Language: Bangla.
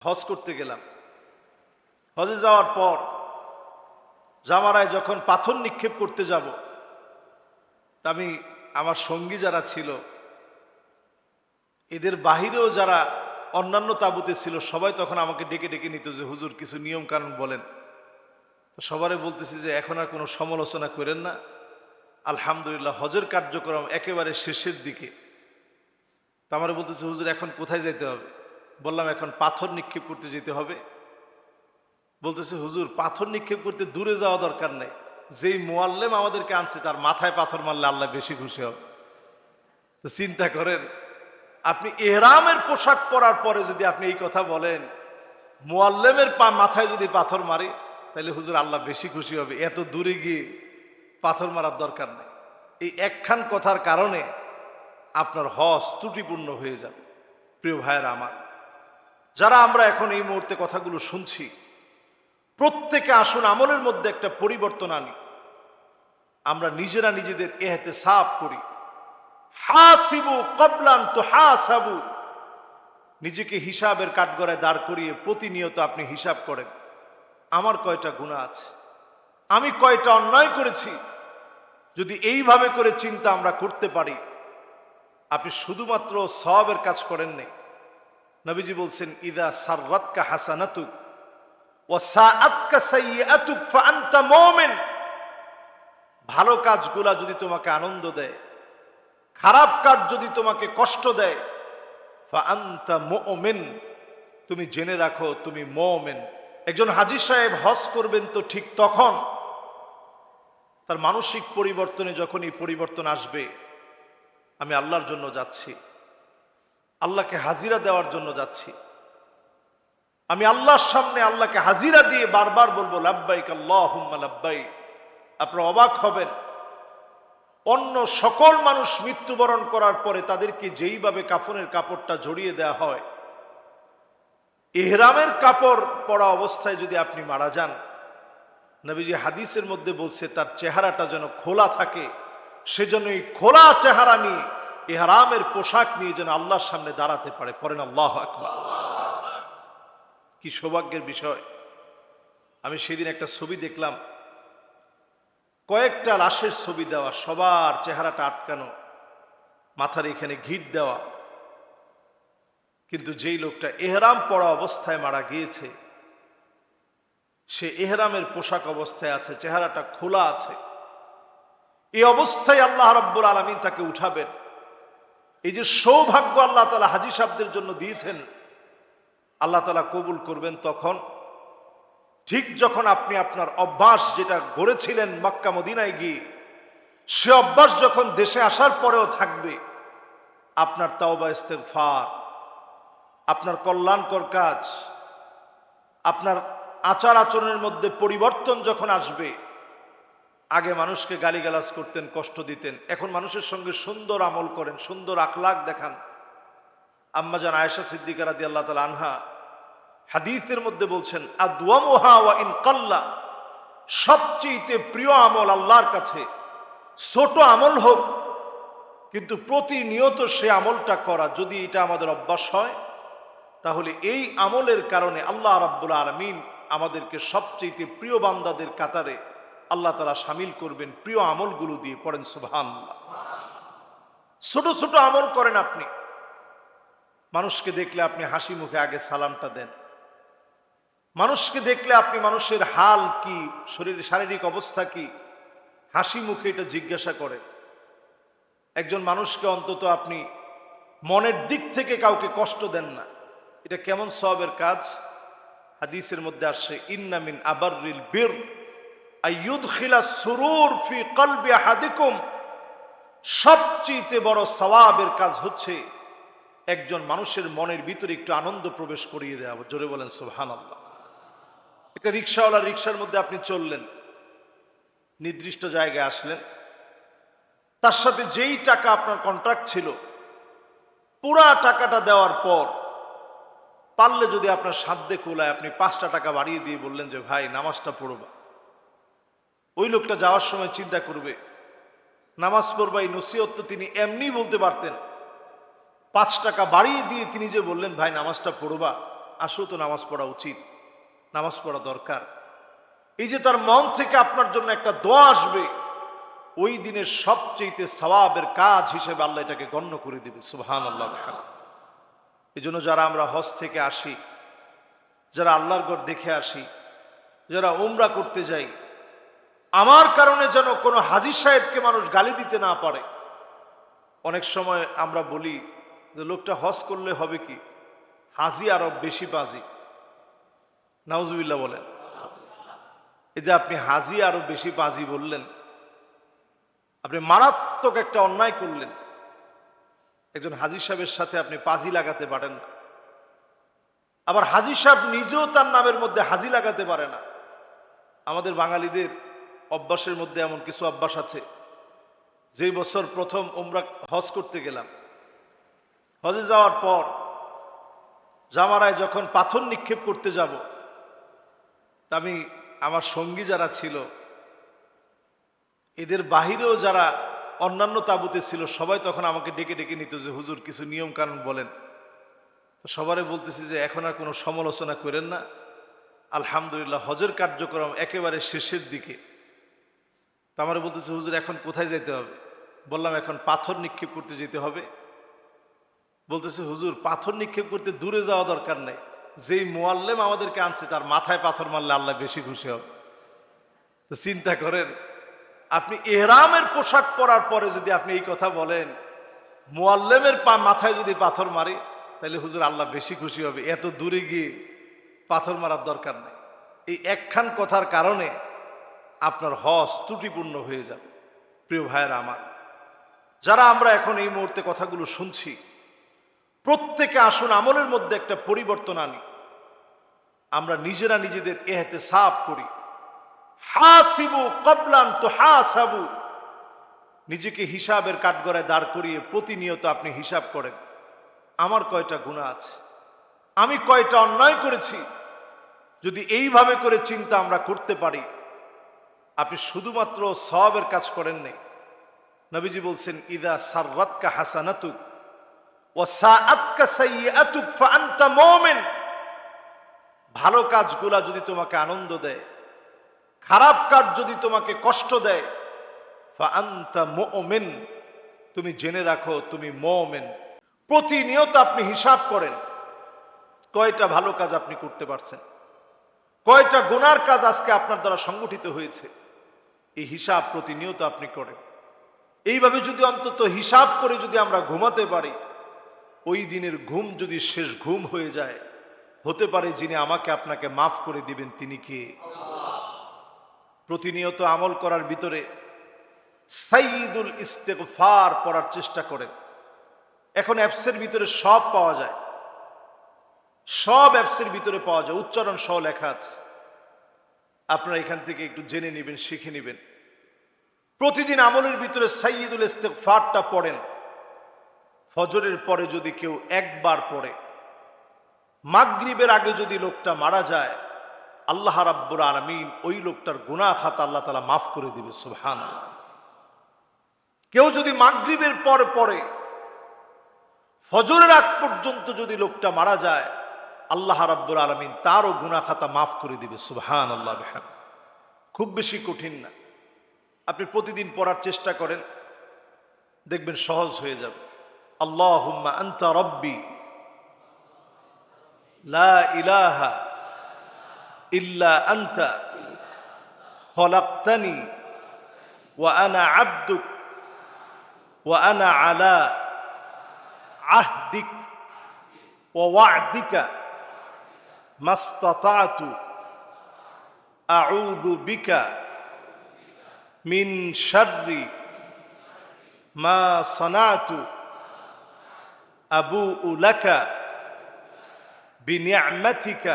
হজ করতে গেলাম। হজে যাওয়ার পর জামারায় যখন পাথর নিক্ষেপ করতে যাব, তা আমি আমার সঙ্গী যারা ছিল এদের বাহিরেও যারা অন্যান্য তাঁবুতে ছিল সবাই তখন আমাকে ডেকে ডেকে নিত যে হুজুর কিছু নিয়ম কানুন বলেন। তো সবারই বলতেছি যে এখন আর কোনো সমালোচনা করেন না, আলহামদুলিল্লাহ হজের কার্যক্রম একেবারে শেষের দিকে। তো আমার বলতেছে হুজুর এখন কোথায় যেতে হবে? বললাম এখন পাথর নিক্ষেপ করতে যেতে হবে। বলতেছে হুজুর পাথর নিক্ষেপ করতে দূরে যাওয়া দরকার নেই, যেই মুআল্লিম আমাদেরকে আনছে তার মাথায় পাথর মারলে আল্লাহ বেশি খুশি হবে। তো চিন্তা করেন, আপনি ইহরামের পোশাক পরার পরে যদি আপনি এই কথা বলেন, মুআল্লিমের মাথায় যদি পাথর মারি তাহলে হুজুর আল্লাহ বেশি খুশি হবে, এত দূরে গিয়ে পাথর মারার দরকার নেই। এই একখান কথার কারণে আপনার হজ ত্রুটিপূর্ণ হয়ে যাবে। প্রিয় ভাইয়েরা আমার, যারা আমরা এখন এই মুহূর্তে কথাগুলো শুনছি, প্রত্যেকে আসুন আমলের মধ্যে একটা পরিবর্তন আনি। আমরা নিজেরা নিজেদের ইহতিসাব করি। হাসিবু ক্বাবলান তুহাসাবু, নিজেকে হিসাবের কাঠগড়ায় দাঁড় করিয়ে প্রতিনিয়ত আপনি হিসাব করেন, আমার কয়টা গুনাহ আছে, আমি কয়টা অন্যায় করেছি। যদি এইভাবে করে চিন্তা আমরা করতে পারি, আপনি শুধুমাত্র সওয়াবের কাজ করেন নাই। নবীজি বলছেন ইদা সাররাতকা হাসানাতুক ওয়া সাআতকা সাইয়্যাতুক ফাআনতা মুমিন। ভালো কাজগুলা যদি তোমাকে আনন্দ দেয়, খারাপ কাজ যদি তোমাকে কষ্ট দেয়, ফাআনতা মুমিন, তুমি জেনে রাখো তুমি মুমিন। একজন হাজী সাহেব হজ করবেন তো ঠিক তখন তার মানসিক পরিবর্তনে যখন এই পরিবর্তন আসবে, আমি আল্লাহর জন্য যাচ্ছি, আল্লাহকে হাজিরা দেওয়ার জন্য যাচ্ছি, আমি আল্লাহর সামনে আল্লাহকে হাজিরা দিয়ে বারবার বলবো লাব্বাইক আল্লাহুম্মা লাব্বাইক। আপনারা অবাক হবেন, অন্য সকল মানুষ মৃত্যুবরণ করার পরে তাদেরকে যেইভাবে কাফনের কাপড়টা জড়িয়ে দেওয়া হয়, ইহরামের কাপড় পরা অবস্থায় যদি আপনি মারা যান, নবীজি হাদিসের মধ্যে বলছে তার চেহারাটা যেন খোলা থাকে, সেজন্য এই খোলা চেহারা নিয়ে ইহরামের পোশাক নিয়ে যেন আল্লাহর সামনে দাঁড়াতে পারে। পড়েন আল্লাহু আকবার। কি সৌভাগ্যের বিষয়। আমি সেদিন একটা ছবি দেখলাম, কয়েকটা লাশের ছবি দেওয়া, সবার চেহারাটা আটকানো, মাথার এখানে ঘিট দেওয়া, কিন্তু যেই লোকটা ইহরাম পরা অবস্থায় মারা গিয়েছে, সে ইহরামের পোশাক অবস্থায় আছে, চেহারাটা খোলা আছে। এই অবস্থায় আল্লাহ রাব্বুল আলামিন তাকে উঠাবেন। এই যে সৌভাগ্য আল্লাহ তাআলা হাজী সাহেবদের জন্য দিয়েছেন, আল্লাহ তাআলা কবুল করবেন তখন, ঠিক যখন আপনি আপনার অভ্যাস যেটা গড়েছিলেন মক্কা মদিনায় গিয়ে, সে অভ্যাস যখন দেশে আসার পরেও থাকবে, আপনার তাওবা ইস্তেগফার, আপনার কল্যাণকর কাজ, আপনার আচার আচরণের মধ্যে পরিবর্তন যখন আসবে, আগে মানুষকে গালিগালাজ করতেন, কষ্ট দিতেন, এখন মানুষের সঙ্গে সুন্দর আমল করেন, সুন্দর আখলাক দেখান। আম্মাজান আয়েশা সিদ্দিকা রাদিয়াল্লাহু তাআলা আনহা হাদিসের মধ্যে বলছেন আদওয়ামুহা ওয়া ইন কাল্লা, সবচেয়ে প্রিয় আমল আল্লাহর কাছে ছোট আমল হোক, কিন্তু প্রতিনিয়ত সে আমলটা করা, যদি এটা আমাদের অভ্যাস হয়, তাহলে এই আমলের কারণে আল্লাহ রাব্বুল আলামিন আমাদেরকে সবচেয়ে প্রিয় বান্দাদের কাতারে আল্লাহ তাআলা শামিল করবেন প্রিয় আমলগুলো দিয়ে। পড়েন সুবহানাল্লাহ। ছোট ছোট আমল করেন আপনি, মানুষকে দেখলে আপনি হাসি মুখে আগে সালামটা দেন, মানুষকে দেখলে আপনি মানুষের হাল কি, শরীরের শারীরিক অবস্থা কি, হাসি মুখে এটা জিজ্ঞাসা করেন। একজন মানুষকে অন্তত আপনি মনের দিক থেকে কাউকে কষ্ট দেন না, এটা কেমন সওয়াবের কাজ। হাদিসের মধ্যে আসছে ইন্না মিন আবাররিল বির আইয়ুদখিলা সুরুর ফি কলবি আহাদিকুম, সবচেয়ে বড় সওয়াবের কাজ হচ্ছে একজন মানুষের মনের ভিতরে একটু আনন্দ প্রবেশ করিয়ে দেওয়া। জোরে বলেন সুবহানাল্লাহ। একটা রিকশাওয়ালা রিকশার মধ্যে আপনি চললেন, নির্দিষ্ট জায়গায় আসলেন, তার সাথে যেই টাকা আপনার কন্ট্রাক্ট ছিল, পুরা টাকাটা দেওয়ার পর পারলে যদি আপনার সাধ্যে কুলায় আপনি 5টা টাকা বাড়িয়ে দিয়ে বললেন যে ভাই নামাজটা পড়বা। ওই লোকটা যাওয়ার সময় চিন্তা করবে নামাজ পড়বা, এই নসিহত তো তিনি এমনি বলতে পারতেন, 5 টাকা বাড়িয়ে দিয়ে তিনি যে বললেন ভাই নামাজটা পড়বা, আসলে তো নামাজ পড়া উচিত, নামাজ পড়া দরকার। এই যে তার মন থেকে আপনার জন্য একটা দোয়া আসবে, ওই দিনের সবচেয়ে সওয়াবের কাজ হিসেবে আল্লাহ এটাকে গণ্য করে দিবে। সুবহানাল্লাহ। এই জন্য যারা আমরা হজ থেকে আসি, যারা আল্লাহর ঘর দেখে আসি, যারা উমরা করতে যাই, আমার কারণে যেন কোনো হাজী সাহেবকে মানুষ গালি দিতে না পারে। অনেক সময় আমরা বলি যে লোকটা হজ করলে হবে কি, হাজী আরো বেশি বাজি। নাউজুবিল্লাহ বলেন। এই যে আপনি হাজী আরো বেশি বাজি বললেন, আপনি মারাত্মক একটা অন্যায় করলেন। একজন হাজী সাহেবের সাথে আপনি পাজি লাগাতে পারেন না, আবার হাজী সাহেব নিজেও তার নামের মধ্যে হাজী লাগাতে পারে না। আমাদের বাঙালিদের অভ্যাসের মধ্যে এমন কিছু অভ্যাস আছে। যেই বছর প্রথম উমরা হজ করতে গেলাম, হজে যাওয়ার পর জামারায় যখন পাথর নিক্ষেপ করতে যাব, আমি আমার সঙ্গী যারা ছিল, এদের বাহিরেও যারা অন্যান্য তাবুতে ছিল, সবাই তখন আমাকে ডেকে ডেকে নিত যে হুজুর কিছু নিয়ম কানুন বলেন। তো সবারে বলতেছি যে এখন আর কোনো সমালোচনা করেন না, আলহামদুলিল্লাহ হজের কার্যক্রম একেবারে শেষের দিকে। তো আমার বলতেছে হুজুর এখন কোথায় যেতে হবে? বললাম এখন পাথর নিক্ষেপ করতে যেতে হবে। বলতেছে হুজুর পাথর নিক্ষেপ করতে দূরে যাওয়া দরকার নেই, যেই মুআল্লিম আমাদেরকে আনছে তার মাথায় পাথর মারলে আল্লাহ বেশি খুশি হবে। তো চিন্তা করেন, আপনি ইহরামের পোশাক পরার পরে যদি আপনি এই কথা বলেন, মুআল্লিমের মাথায় যদি পাথর মারে তাহলে হুজুর আল্লাহ বেশি খুশি হবে, এত দূরে গিয়ে পাথর মারার দরকার নেই। এই একখান কথার কারণে আপনার হজ ত্রুটিপূর্ণ হয়ে যাবে। প্রিয় ভাইয়েরা আমার, যারা আমরা এখন এই মুহূর্তে কথাগুলো শুনছি, প্রত্যেকে আসুন আমলের মধ্যে একটা পরিবর্তন আনি। আমরা নিজেরা নিজেদের ইহতিসাব করি। হাসিবু ক্বাবলা আন তুহাসাবু, নিজেকে হিসাবের কাঠগড়ায় দাঁড় করিয়ে প্রতিনিয়ত আপনি হিসাব করেন, আমার কয়টা গুনাহ আছে, আমি কয়টা অন্যায় করেছি। যদি এইভাবে করে চিন্তা আমরা করতে পারি, আপনি শুধুমাত্র সওয়াবের কাজ করেন নাই। নবীজি বলছেন ইদা সাররাতকা হাসানাতুক ওয়া সাআতকা সাইয়্যাতুক ফাআনতা মুমিন। ভালো কাজগুলা যদি তোমাকে আনন্দ দেয়, খারাপ কাজ যদি তোমাকে কষ্ট দেয়, ফাআনতা মুমিন, তুমি জেনে রাখো তুমি মুমিন। প্রতিনিয়ত আপনি হিসাব করেন কয়টা ভালো কাজ আপনি করতে পারছেন, কয়টা গুনার কাজ আজকে আপনার দ্বারা সংগঠিত হয়েছে। এই হিসাব প্রতিনিয়ত আপনি করেন। এইভাবে যদি অন্তত হিসাব করে যদি আমরা ঘুমাতে পারি, ওই দিনের ঘুম যদি শেষ ঘুম হয়ে যায়, হতে পারে যিনি আমাকে আপনাকে মাফ করে দিবেন তিনি কে? প্রতিনিয়ত আমল করার ভিতরে সাইয়্যিদুল ইস্তিগফার পড়ার চেষ্টা করেন। এখন অ্যাপসের ভিতরে সব পাওয়া যায়, সব অ্যাপসের ভিতরে পাওয়া যায়, উচ্চারণ সহ লেখা আছে। আপনারা এখান থেকে একটু জেনে নেবেন, শিখে নেবেন। প্রতিদিন আমলের ভিতরে সাইয়্যিদুল ইস্তিগফারটা পড়েন। ফজরের পরে যদি কেউ একবার পড়ে, মাগরিবের আগে যদি লোকটা মারা যায়, আল্লাহ রাব্বুল আলামিন ওই লোকটার গুনাহ খাতা আল্লাহ তাআলা মাফ করে দিবে। সুবহানাল্লাহ। কেউ যদি মাগরিবের পর পড়ে, ফজরের আগ পর্যন্ত যদি লোকটা মারা যায়, আল্লাহ রাব্বুল আলামিন তারও গুনাহ খাতা মাফ করে দিবে। সুবহানাল্লাহ। খুব বেশি কঠিন না, আপনি প্রতিদিন পড়ার চেষ্টা করেন, দেখবেন সহজ হয়ে যাবে। আল্লাহুম্মা আনতা রাব্বি লা ইলাহা ইল্লা আনতা খলাকতানি ওয়া আনা আবদুক ওয়া আনা আলা আহদিক ওয়া ওয়া'দিকা মাস্তাতা'তু আউযু বিকা মিন শাররি মা সানাতু আবুউ লাকা বিনি'মাতিকা